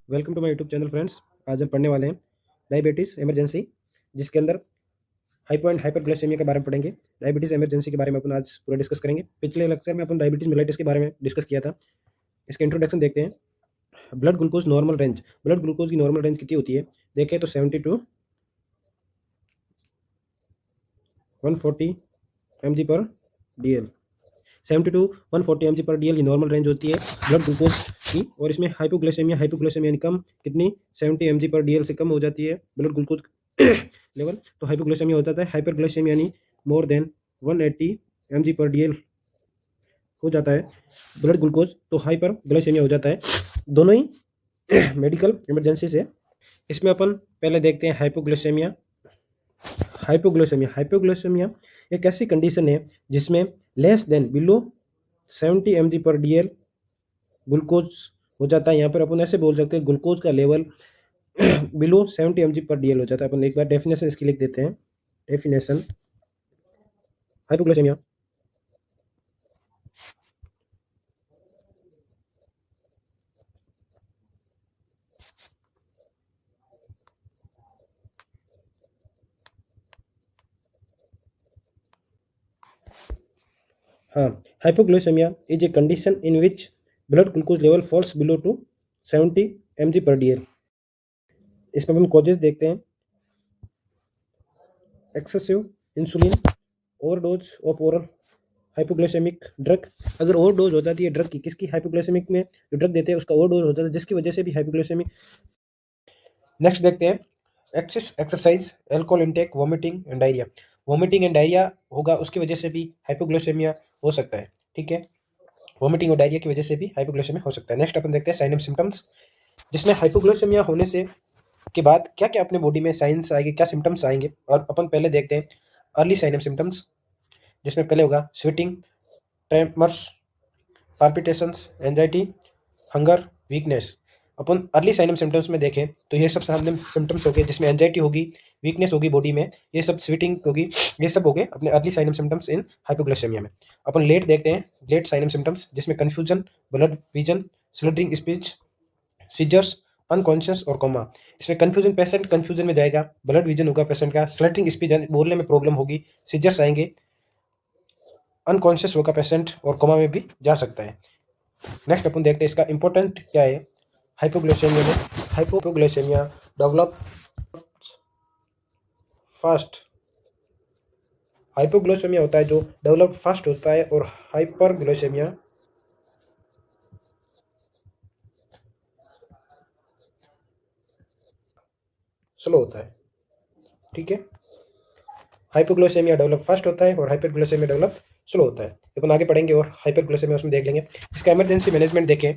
Welcome to my YouTube channel friends. आज हम पढ़ने वाले हैं डायबिटीज़ इमरजेंसी, जिसके अंदर हाइपो एंड हाइपरग्लाइसेमिया के बारे में पढ़ेंगे। डायबिटीज़ इमरजेंसी के बारे में अपन आज पूरा डिस्कस करेंगे। पिछले लेक्चर में अपन डायबिटीज़ मिलाइटिस के बारे में डिस्कस किया था। इसका इंट्रोडक्शन देखते हैं। Blood glucose normal range, blood glucose की नॉर्मल रेंज कितनी होती है? देखें तो 70 टू 140 mg/dl। 70 टू 140 mg/dl की नॉर्मल रेंज होती है ब्लड ग्लूकोज की। और इसमें हाइपोग्लाइसेमिया, हाइपोग्लाइसेमिया यानी कम, कितनी? 70 mg/dl से कम हो जाती है ब्लड ग्लूकोज लेवल, तो हाइपोग्लाइसेमिया हो जाता है। हाइपरग्लाइसेमिया यानी मोर देन 180 mg/dl हो जाता है ब्लड ग्लूकोज, तो हाइपरग्लाइसेमिया हो जाता है। दोनों ही मेडिकल इमरजेंसी से। इसमें अपन पहले देखते हैं हाइपोग्लाइसेमिया। हाइपोग्लाइसेमिया एक ऐसी कंडीशन है जिसमें less than below 70 mg/dl glucose हो जाता है। यहाँ पर अपन ऐसे बोल सकते हैं ग्लूकोज का लेवल बिलो 70 mg/dl हो जाता है। अपन एक बार डेफिनेशन इसकी लिख देते हैं। डेफिनेशन हाइपोग्लाइसेमिया हाँ, hypoglycaemia is a condition in which blood glucose level falls below to 70 mg/dl। इसमें अपन कॉजेज देखते हैं। Excessive insulin, overdose of oral hypoglycaemic drug. अगर ओवरडोज हो जाती है ड्रग की, किसकी? हाइपोग्लाइसेमिक में जो ड्रग देते हैं उसका ओवरडोज हो जाता है, जिसकी वजह से भी हाइपोग्लाइसेमिक। नेक्स्ट देखते हैं excess exercise, alcohol intake, vomiting and diarrhoea. Vomiting and diarrhoea होगा, उसकी वजह से भी हाइपोग्लाइसेमिया हो सकता है। ठीक है, वॉमिटिंग और डायरिया की वजह से भी हाइपोग्लाइसेमिया हो सकता है। नेक्स्ट अपन देखते हैं साइन एंड सिम्टम्स, जिसमें हाइपोग्लाइसेमिया होने से के बाद क्या क्या अपने बॉडी में साइंस आएंगे, क्या सिम्टम्स आएंगे। और अपन पहले देखते हैं अर्ली साइन एंड सिम्टम्स, जिसमें पहले होगा sweating, tremors, palpitations, anxiety, hunger, weakness. अपन अर्ली साइन एंड सिम्टम्स में देखें तो ये सब सामने सिम्टम्स हो गए, जिसमें एंजाइटी होगी, वीकनेस होगी बॉडी में, ये सब स्वेटिंग होगी, ये सब हो गए अपने early sign and symptoms in hypoglycaemia में। अपन लेट देखते हैं, लेट साइन एंड सिम्टम्स, जिसमें confusion, blurred vision, slurring speech, seizures, unconscious और कोमा। इसमें कन्फ्यूजन, पेशेंट कन्फ्यूजन में जाएगा, ब्लड विजन होगा पेशेंट का, स्लरिंग स्पीच बोलने में प्रॉब्लम होगी, सीजर्स आएंगे, अनकॉन्शियस होगा पेशेंट और कोमा में भी जा सकता है। नेक्स्ट अपन देखते हैं इसका इंपॉर्टेंट क्या है हाइपोग्लाइसेमिया में। Hypoglycaemia develop fast. हाइपोग्लाइसेमिया होता है जो डेवलप फास्ट होता है, और हाइपरग्लाइसेमिया स्लो होता है। ठीक है, हाइपोग्लाइसेमिया डेवलप फास्ट होता है और हाइपरग्लाइसेमिया डेवलप स्लो होता है। अपन आगे पढ़ेंगे और हाइपरग्लाइसेमिया उसमें देख लेंगे। इसका इमरजेंसी मैनेजमेंट देखें।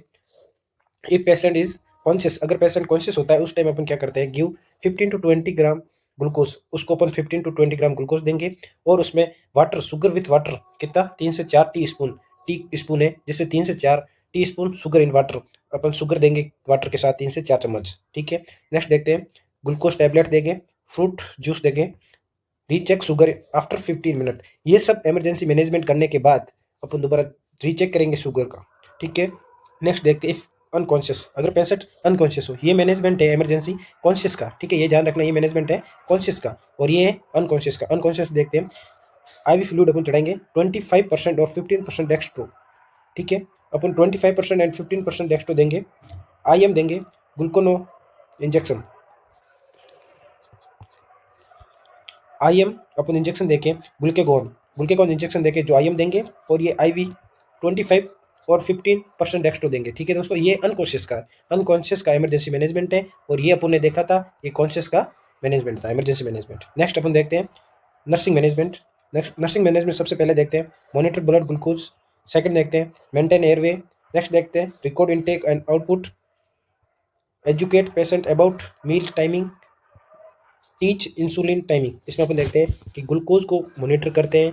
इफ पेशेंट इज कॉन्शियस, अगर पेशेंट कॉन्शियस होता है उस टाइम अपन क्या करते हैं, गिव 15 टू 20 ग्राम ग्लूकोज। उसको अपन 15 टू 20 ग्राम ग्लूकोज देंगे, और उसमें वाटर, शुगर विथ वाटर कितना? 3 से 4 टी स्पून है, जिससे 3 से 4 tea spoon sugar in water, upon sugar देंगे वाटर के साथ 3 से 4 चम्मच। ठीक है, नेक्स्ट देखते हैं ग्लूकोज टैबलेट देंगे, फ्रूट जूस देंगे, रीचेक शुगर आफ्टर 15 मिनट। ये सब इमरजेंसी मैनेजमेंट करने के बाद अपन दोबारा रीचेक करेंगे शुगर का। ठीक है, नेक्स्ट देखते हैं इफ अनकॉन्शियस, अगर पेशेंट अनकॉन्शियस हो, ये मैनेजमेंट है इमरजेंसी कॉन्शियस का। ठीक है, ये ध्यान रखना, ये मैनेजमेंट है कॉन्शियस का, और ये है अनकॉन्शियस का। अनकॉन्शियस देखते हैं, आईवी फ्लूइड अपन चढ़ाएंगे 25% और 15% डेक्स्ट्रो। ठीक है, अपन 25% एंड 15% डेक्स्ट्रो देंगे। आईएम देंगे ग्लूकोनो इंजेक्शन। आईएम अपन इंजेक्शन देके ग्लूकेगॉन इंजेक्शन देके जो आईएम देंगे, और ये आईवी 25 और 15% डेक्स्ट्रो देंगे। ठीक है दोस्तों, ये अनकॉन्शियस का इमरजेंसी मैनेजमेंट है, और ये अपन ने देखा था ये कॉन्शियस का मैनेजमेंट था, इमरजेंसी मैनेजमेंट। नेक्स्ट अपन देखते हैं nursing management. Next nursing management सबसे पहले देखते हैं मॉनिटर ब्लड ग्लूकोज। सेकंड देखते हैं मेंटेन एयरवे। नेक्स्ट देखते हैं record intake and output, educate patient about meal timing, teach insulin timing. इसमें अपन देखते हैं कि ग्लूकोज को मॉनिटर करते हैं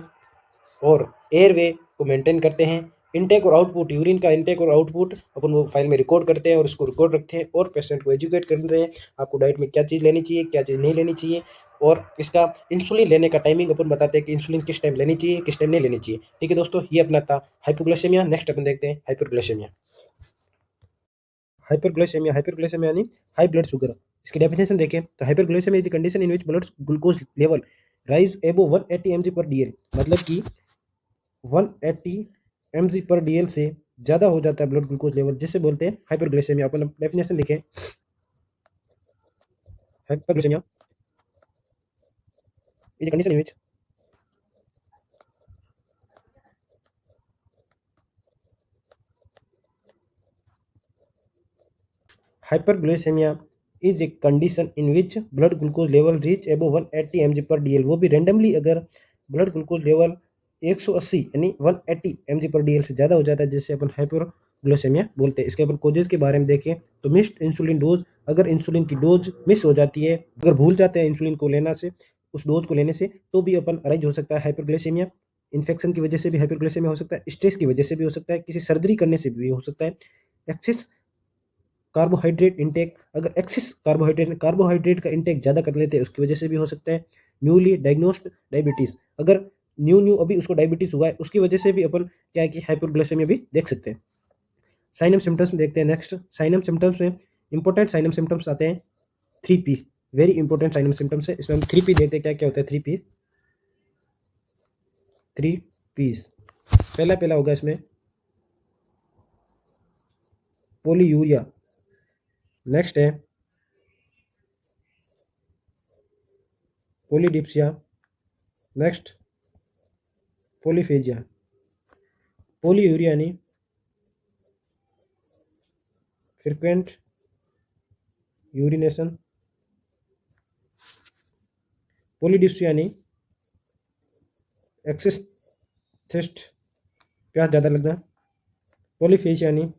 और एयरवे को मेंटेन करते हैं। इनटेक और आउटपुट, यूरिन का इनटेक और आउटपुट अपन वो फाइल में रिकॉर्ड करते हैं और उसको रिकॉर्ड रखते हैं, और पेशेंट को एजुकेट करते हैं आपको डाइट में क्या चीज़ लेनी चाहिए, क्या चीज़ नहीं लेनी चाहिए। और इसका इंसुलिन लेने का टाइमिंग अपन बताते हैं कि इंसुलिन किस टाइम लेनी चाहिए, किस टाइम नहीं लेनी चाहिए। ठीक है दोस्तों, ये अपना था हाइपोग्लाइसेमिया। नेक्स्ट अपन देखते हैं हाइपरग्लाइसेमिया। हाइपरग्लाइसेमिया, हाइपरग्लाइसेमिया यानी हाई ब्लड शुगर। इसकी डेफिनेशन देखें तो hyperglycaemia is the condition in which blood glucose level rise एबो 180 mg पर डीएल, मतलब कि 180 mg पर डीएल से ज़्यादा हो जाता है ब्लड ग्लूकोज लेवल, जिसे बोलते हैं हाइपरग्लाइसेमिया। अपन डेफिनेशन लिखें, hyperglycaemia is the condition in which hyperglycaemia is a condition in which blood glucose level reach एबो 180 mg पर डीएल, वो भी रेंडमली अगर ब्लड ग्लूकोज लेवल 180 यानी 180 mg पर डीएल से ज़्यादा हो जाता है, जिससे अपन हाइपरग्लाइसेमिया बोलते हैं। इसके अपन कोजेज के बारे में देखें तो मिस्ड इंसुलिन डोज, अगर इंसुलिन की डोज मिस हो जाती है, अगर भूल जाते हैं इंसुलिन को लेना से, उस डोज को लेने से, तो भी अपन अराइज हो सकता है हाइपरग्लाइसेमिया। इन्फेक्शन की वजह से भी हाइपरग्लाइसेमिया हो सकता है, स्ट्रेस की वजह से भी हो सकता है, किसी सर्जरी करने से भी हो सकता है। एक्सिस कार्बोहाइड्रेट इंटेक, अगर एक्सिस कार्बोहाइड्रेट का इंटेक ज़्यादा कर लेते हैं उसकी वजह से भी हो सकता है। न्यूली डायग्नोस्ड डायबिटीज़, अगर न्यू अभी उसको डायबिटीज़ हुआ है उसकी वजह से भी अपन क्या है कि हाइपरग्लाइसेमिया भी देख सकते हैं। साइन एंड सिम्टम्स में देखते हैं। नेक्स्ट साइन एंड सिम्टम्स में इंपॉर्टेंट साइन एंड सिम्टम्स आते हैं 3P, very important sign and symptoms है। इसमें हम 3P देखते हैं क्या क्या होता है। 3P, 3Ps, पहला होगा इसमें पोलीयूरिया, नेक्स्ट है पोलीडिप्सिया, नेक्स्ट पोलीफेजिया। पोलीयूरिया यानी फ्रिक्वेंट यूरिनेशन, पोलीडिप्सिया यानी एक्सेस थेस्ट, प्यास ज़्यादा लगना, पोलीफेजिया यानी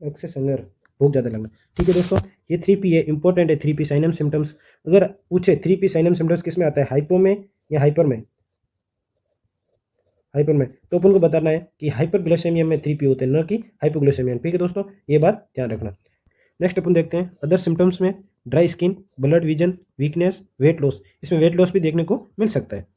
एक्सेस हंगर, भूख ज़्यादा लगना। ठीक है दोस्तों, ये 3P है, इंपॉर्टेंट है 3P साइन एंड सिम्टम्स। अगर पूछे 3P साइन एंड सिम्टम्स किस में आता है, हाइपो में या हाइपर में, हाइपर में, तो अपन को बताना है कि हाइपरग्लाइसेमिया में 3P होते हैं, न कि हाइपोग्लाइसेमिया। ठीक है दोस्तों, ये बात ध्यान रखना। नेक्स्ट अपन देखते हैं अदर सिम्टम्स में dry skin, blood vision, weakness, weight loss. इसमें वेट लॉस भी देखने को मिल सकता है।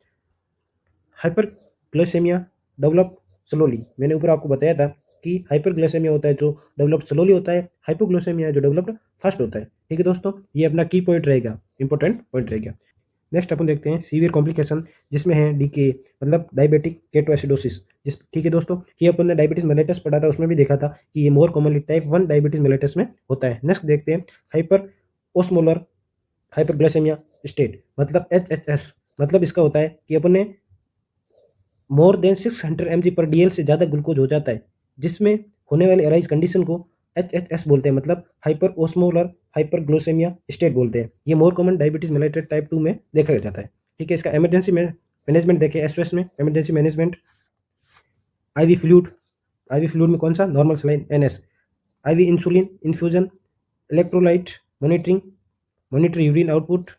हाइपरग्लाइसेमिया डेवलप स्लोली, मैंने ऊपर आपको बताया था कि हाइपरग्लाइसेमिया होता है जो डेवलप स्लोली होता है, हाइपोग्लाइसेमिया जो डेवलप्ड फास्ट होता है। ठीक है दोस्तों, ये अपना की पॉइंट रहेगा, इंपॉर्टेंट पॉइंट रहेगा। नेक्स्ट अपन देखते हैं सीवियर कॉम्प्लिकेशन, जिसमें है डीके, मतलब डायबिटिक केटोएसिडोसिस। ठीक है दोस्तों, ये अपन ने डायबिटीज मेलिटस पढ़ा था, उसमें भी देखा था कि ये more commonly type 1 diabetes mellitus में होता है। नेक्स्ट देखते हैं हाइपर ओस्मोलर हाइपरग्लाइसेमिया स्टेट, मतलब HHS, मतलब इसका होता है कि अपन ने more than 600 mg per DL से ज़्यादा ग्लूकोज हो जाता है, जिसमें होने वाले अराइज कंडीशन को HHS बोलते हैं, मतलब हाइपर ओस्मोलर हाइपरग्लाइसेमिया स्टेट बोलते हैं। ये more common diabetes mellitus type 2 में देखा जाता है। ठीक है, इसका इमरजेंसी में मैनेजमेंट देखें, एसओएस में emergency management, IV fluid, IV fluid में कौन सा, normal saline NS, IV insulin infusion, electrolyte monitoring, monitor urine output,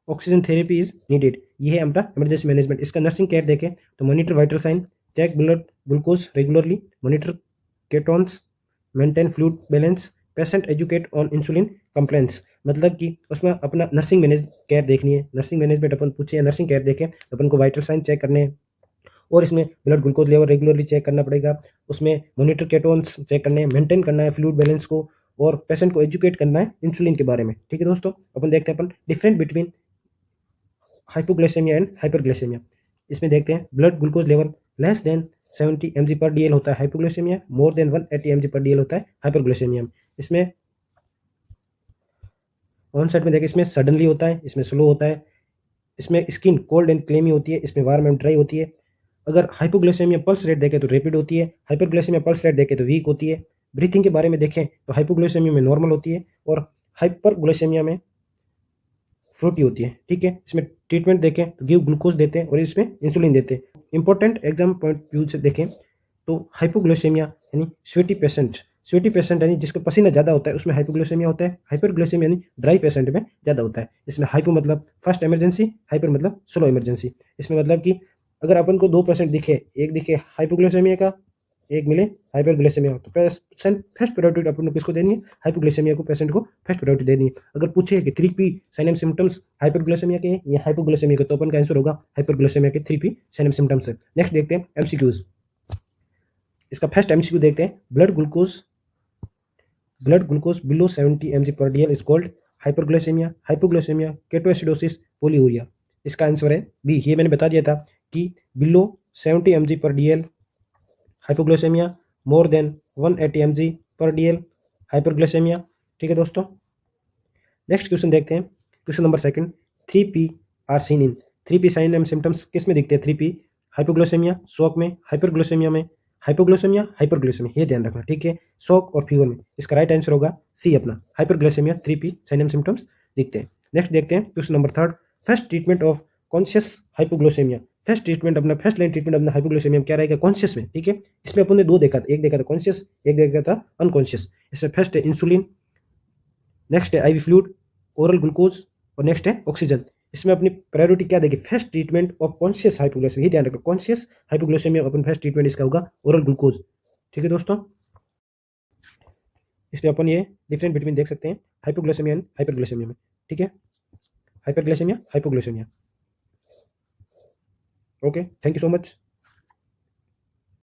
oxygen therapy is needed. ये है अपना इमरजेंसी मैनेजमेंट। इसका नर्सिंग केयर देखें तो monitor vital sign, check blood glucose regularly, monitor ketones, maintain fluid balance, patient educate on insulin complaints, मतलब कि उसमें अपना नर्सिंग मैनेज केयर देखनी है। नर्सिंग मैनेजमेंट अपन पूछे या नर्सिंग केयर देखें तो अपन को वाइटल साइन चेक करने हैं, और इसमें blood glucose level regularly check करना पड़ेगा, उसमें मॉनिटर केटोन्स चेक करने हैं, मेंटेन करना है फ्लूइड बैलेंस को, और पेशेंट को एजुकेट करना है इंसुलिन के बारे में। ठीक है दोस्तों, अपन देखते हैं अपन different between hypoglycaemia and hyperglycaemia. इसमें देखते हैं blood glucose level less than 70 mg per DL होता है hypoglycaemia, more than 180 mg per DL होता है हाइपरग्लाइसेमिया। इसमें ऑन साइड में देखें, इसमें सडनली होता है, इसमें स्लो होता है, इसमें स्किन कोल्ड एंड क्लेमी होती है, इसमें वार्म एंड ड्राई होती है। अगर हाइपोग्लाइसेमिया पल्स रेट देखें तो रैपिड होती है, हाइपरग्लाइसेमिया पल्स रेट देखें तो वीक होती है। ब्रीथिंग के बारे में देखें तो हाइपोग्लाइसेमिया में नॉर्मल होती है और हाइपरग्लाइसेमिया में फ्रूटी होती है। ठीक है, इसमें ट्रीटमेंट देखें तो गिव ग्लूकोज देते हैं और इसमें इंसुलिन देते हैं। इंपॉर्टेंट एग्जाम पॉइंट व्यू से देखें तो हाइपोग्लाइसेमिया यानी स्वेटी पेशेंट यानी जिसका पसीना ज़्यादा होता है उसमें हाइपोग्लाइसेमिया होता है। हाइपरग्लाइसेमिया यानी ड्राई पेशेंट में ज़्यादा होता है। इसमें हाइपो मतलब फर्स्ट इमरजेंसी, हाइपर मतलब स्लो इमरजेंसी। इसमें मतलब कि अगर अपन को 2 पेशेंट दिखे, एक दिखे हाइपोग्लाइसेमिया का, एक मिले हाइपरग्लाइसेमिया, तो पेशेंट फर्स्ट प्रायोरिटी अपन को किसको देनी है, हाइपोग्लाइसेमिया को, पेशेंट को फर्स्ट प्रायोरिटी देनी है। अगर पूछे कि 3P sign and symptoms hyperglycaemia के या हाइपोग्लाइसेमिया के, तो अपन का आंसर होगा हाइपरग्लाइसेमिया के 3P साइन एंड सिम्टम्स है। नेक्स्ट देखते हैं MCQs। इसका फर्स्ट MCQ देखते हैं, blood glucose blood glucose below 70 mg per DL is called hyperglycaemia, hypoglycaemia, ketoacidosis, polyuria. इसका आंसर है बी। ये मैंने बता दिया था कि below 70 mg per DL hypoglycaemia, more than 180 mg per DL hyperglycaemia. ठीक है दोस्तों, नेक्स्ट क्वेश्चन देखते हैं। Question number second, 3P are seen in. 3P sign and symptoms किस में दिखते हैं? 3P हाइपोग्लाइसेमिया, शॉक में, हाइपरग्लाइसेमिया में, हाइपोग्लाइसेमिया, हाइपरग्लाइसेमिया, ये ध्यान रखना। ठीक है, शॉक और फीवर में। इसका राइट आंसर होगा सी अपना, hyperglycaemia. 3P sign and symptoms दिखते हैं। नेक्स्ट देखते हैं question number third, first treatment of conscious hypoglycaemia. First treatment अपना, फर्स्ट लाइन ट्रीटमेंट अपना हाइपोग्लाइसेमिया में क्या रहेगा? कॉन्शियस में। ठीक है, इसमें अपन ने दो देखा था, एक देखा था कॉन्शियस, एक देखा था अनकॉन्शियस। इसमें फर्स्ट है इंसुलिन, नेक्स्ट है आईवी फ्लूइड, ओरल ग्लूकोज, और नेक्स्ट है ऑक्सीजन। इसमें अपनी प्रायोरिटी क्या देगी? First treatment of conscious hypoglycaemia, ये ध्यान रखो, कॉन्शियस हाइपोग्लाइसेमिया अपन फर्स्ट ट्रीटमेंट इसका होगा ओरल ग्लूकोज। ठीक है दोस्तों, इसमें अपन ये डिफरेंट बिटवीन देख सकते हैं हाइपोग्लाइसेमिया एंड हाइपरग्लाइसेमिया में। ठीक है, hyperglycaemia, hypoglycaemia. Okay, thank you so much.